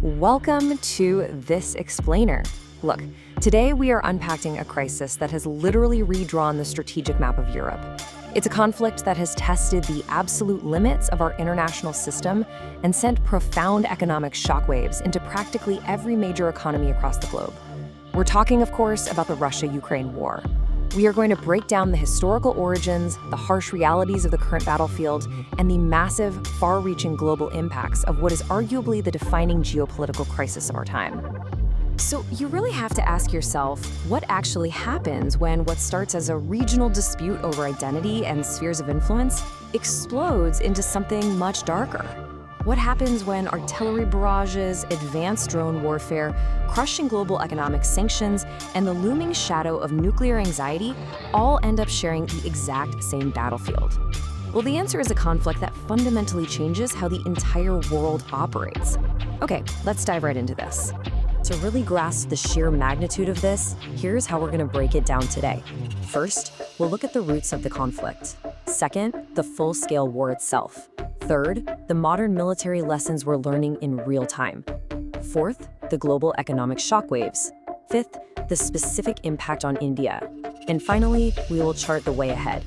Welcome to This Explainer. Look, today we are unpacking a crisis that has literally redrawn the strategic map of Europe. It's a conflict that has tested the absolute limits of our international system and sent profound economic shockwaves into practically every major economy across the globe. We're talking, of course, about the Russia-Ukraine war. We are going to break down the historical origins, the harsh realities of the current battlefield, and the massive, far-reaching global impacts of what is arguably the defining geopolitical crisis of our time. So you really have to ask yourself, what actually happens when what starts as a regional dispute over identity and spheres of influence explodes into something much darker? What happens when artillery barrages, advanced drone warfare, crushing global economic sanctions, and the looming shadow of nuclear anxiety all end up sharing the exact same battlefield? Well, the answer is a conflict that fundamentally changes how the entire world operates. Okay, let's dive right into this. To really grasp the sheer magnitude of this, here's how we're going to break it down today. First, we'll look at the roots of the conflict. Second, the full-scale war itself. Third, the modern military lessons we're learning in real time. Fourth, the global economic shockwaves. Fifth, the specific impact on India. And finally, we will chart the way ahead.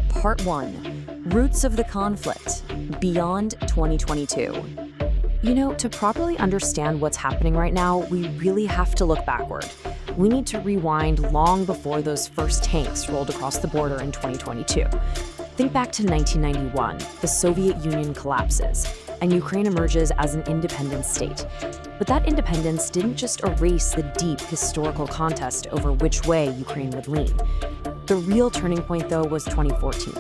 Part 1. Roots of the conflict. Beyond 2022. To properly understand what's happening right now, we really have to look backward. We need to rewind long before those first tanks rolled across the border in 2022. Think back to 1991, the Soviet Union collapses, and Ukraine emerges as an independent state. But that independence didn't just erase the deep historical contest over which way Ukraine would lean. The real turning point, though, was 2014.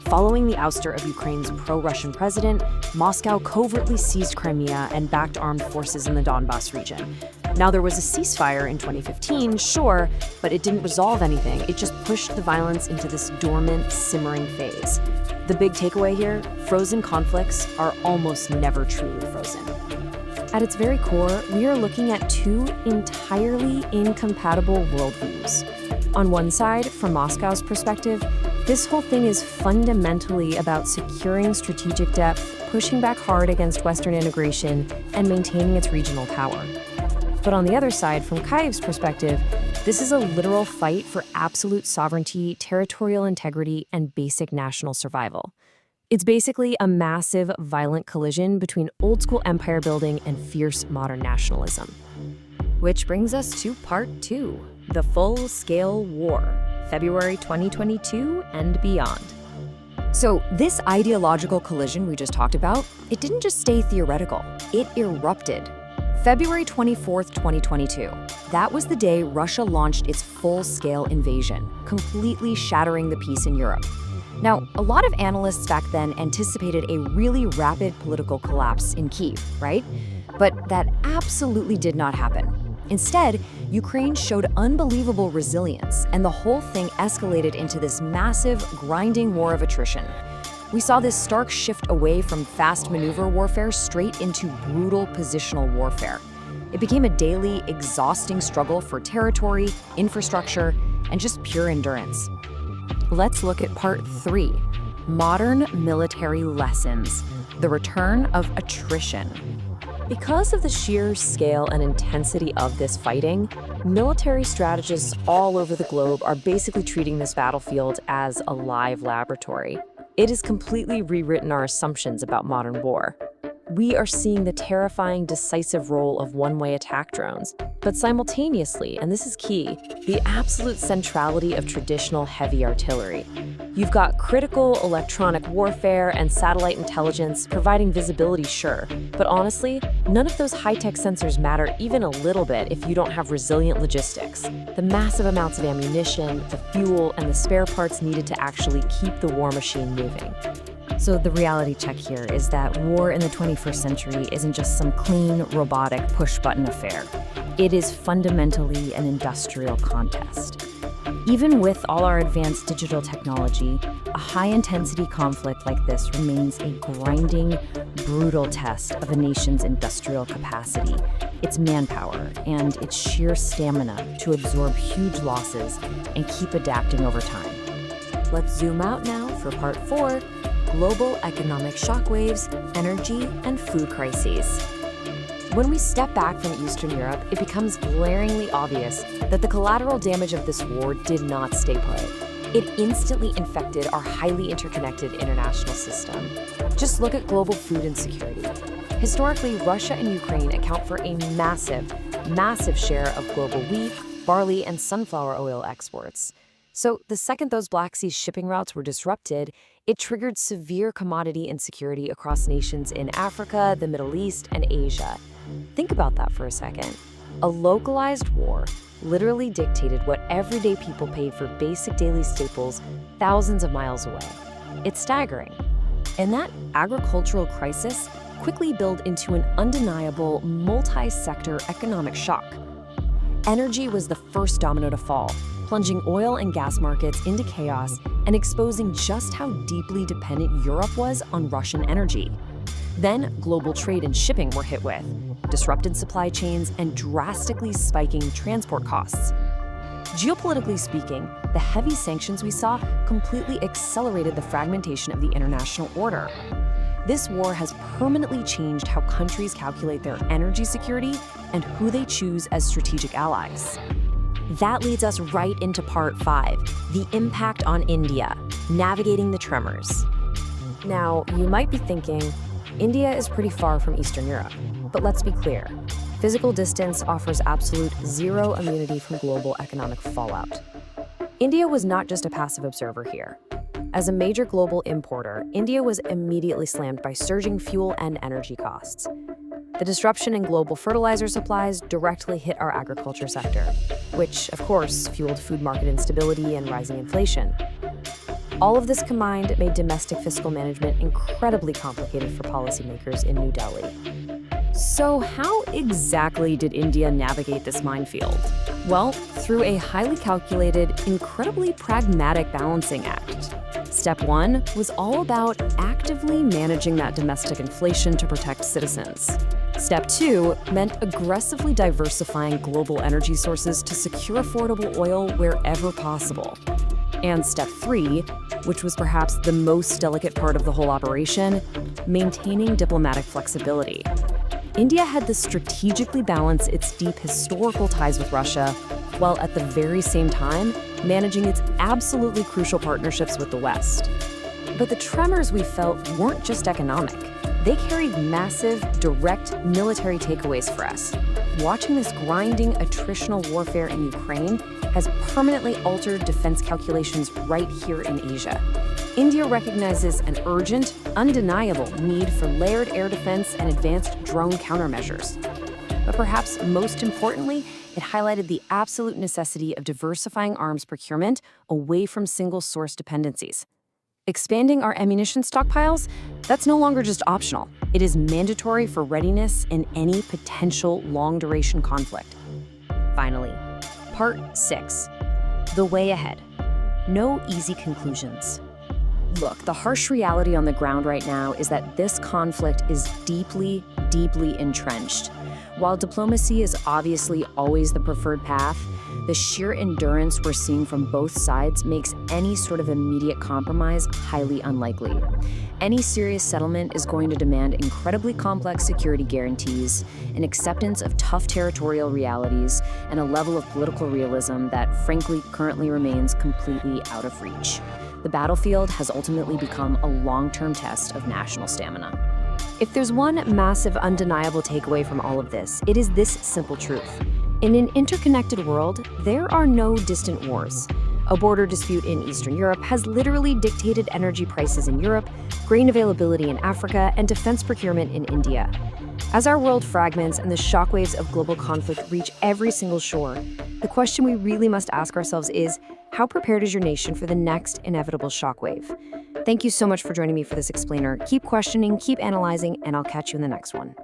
Following the ouster of Ukraine's pro-Russian president, Moscow covertly seized Crimea and backed armed forces in the Donbas region. Now, there was a ceasefire in 2015, sure, but it didn't resolve anything. It just pushed the violence into this dormant, simmering phase. The big takeaway here, frozen conflicts are almost never truly frozen. At its very core, we are looking at two entirely incompatible worldviews. On one side, from Moscow's perspective, this whole thing is fundamentally about securing strategic depth, pushing back hard against Western integration, and maintaining its regional power. But on the other side, from Kyiv's perspective, this is a literal fight for absolute sovereignty, territorial integrity, and basic national survival. It's basically a massive, violent collision between old-school empire building and fierce modern nationalism. Which brings us to part 2, the full-scale war, February 2022 and beyond. So this ideological collision we just talked about, it didn't just stay theoretical, it erupted. February 24th, 2022. That was the day Russia launched its full-scale invasion, completely shattering the peace in Europe. Now, a lot of analysts back then anticipated a really rapid political collapse in Kyiv, right? But that absolutely did not happen. Instead, Ukraine showed unbelievable resilience, and the whole thing escalated into this massive, grinding war of attrition. We saw this stark shift away from fast maneuver warfare straight into brutal positional warfare. It became a daily, exhausting struggle for territory, infrastructure, and just pure endurance. Let's look at part 3, modern military lessons, the return of attrition. Because of the sheer scale and intensity of this fighting, military strategists all over the globe are basically treating this battlefield as a live laboratory. It has completely rewritten our assumptions about modern war. We are seeing the terrifying, decisive role of one-way attack drones, but simultaneously, and this is key, the absolute centrality of traditional heavy artillery. You've got critical electronic warfare and satellite intelligence providing visibility, sure, but honestly, none of those high-tech sensors matter even a little bit if you don't have resilient logistics. The massive amounts of ammunition, the fuel, and the spare parts needed to actually keep the war machine moving. So the reality check here is that war in the 21st century isn't just some clean, robotic, push-button affair. It is fundamentally an industrial contest. Even with all our advanced digital technology, a high-intensity conflict like this remains a grinding, brutal test of a nation's industrial capacity, its manpower, and its sheer stamina to absorb huge losses and keep adapting over time. Let's zoom out now for part 4, global economic shockwaves, energy, and food crises. When we step back from Eastern Europe, it becomes glaringly obvious that the collateral damage of this war did not stay put. It instantly infected our highly interconnected international system. Just look at global food insecurity. Historically, Russia and Ukraine account for a massive share of global wheat, barley, and sunflower oil exports. So the second those Black Sea shipping routes were disrupted, it triggered severe commodity insecurity across nations in Africa, the Middle East, and Asia. Think about that for a second. A localized war literally dictated what everyday people paid for basic daily staples thousands of miles away. It's staggering. And that agricultural crisis quickly built into an undeniable multi-sector economic shock. Energy was the first domino to fall, plunging oil and gas markets into chaos and exposing just how deeply dependent Europe was on Russian energy. Then, global trade and shipping were hit with disrupted supply chains and drastically spiking transport costs. Geopolitically speaking, the heavy sanctions we saw completely accelerated the fragmentation of the international order. This war has permanently changed how countries calculate their energy security and who they choose as strategic allies. That leads us right into part 5, the impact on India, navigating the tremors. Now, you might be thinking, India is pretty far from Eastern Europe, but let's be clear. Physical distance offers absolute zero immunity from global economic fallout. India was not just a passive observer here. As a major global importer, India was immediately slammed by surging fuel and energy costs. The disruption in global fertilizer supplies directly hit our agriculture sector, which, of course, fueled food market instability and rising inflation. All of this combined made domestic fiscal management incredibly complicated for policymakers in New Delhi. So how exactly did India navigate this minefield? Well, through a highly calculated, incredibly pragmatic balancing act. Step 1 was all about actively managing that domestic inflation to protect citizens. Step 2 meant aggressively diversifying global energy sources to secure affordable oil wherever possible. And Step 3, which was perhaps the most delicate part of the whole operation, maintaining diplomatic flexibility. India had to strategically balance its deep historical ties with Russia, while at the very same time managing its absolutely crucial partnerships with the West. But the tremors we felt weren't just economic. They carried massive, direct military takeaways for us. Watching this grinding attritional warfare in Ukraine has permanently altered defense calculations right here in Asia. India recognizes an urgent, undeniable need for layered air defense and advanced drone countermeasures. But perhaps most importantly, it highlighted the absolute necessity of diversifying arms procurement away from single-source dependencies. Expanding our ammunition stockpiles? That's no longer just optional. It is mandatory for readiness in any potential long-duration conflict. Finally, Part 6, the way ahead. No easy conclusions. Look, the harsh reality on the ground right now is that this conflict is deeply entrenched. While diplomacy is obviously always the preferred path, the sheer endurance we're seeing from both sides makes any sort of immediate compromise highly unlikely. Any serious settlement is going to demand incredibly complex security guarantees, an acceptance of tough territorial realities, and a level of political realism that, frankly, currently remains completely out of reach. The battlefield has ultimately become a long-term test of national stamina. If there's one massive, undeniable takeaway from all of this, it is this simple truth. In an interconnected world, there are no distant wars. A border dispute in Eastern Europe has literally dictated energy prices in Europe, grain availability in Africa, and defense procurement in India. As our world fragments and the shockwaves of global conflict reach every single shore, the question we really must ask ourselves is, how prepared is your nation for the next inevitable shockwave? Thank you so much for joining me for this explainer. Keep questioning, keep analyzing, and I'll catch you in the next one.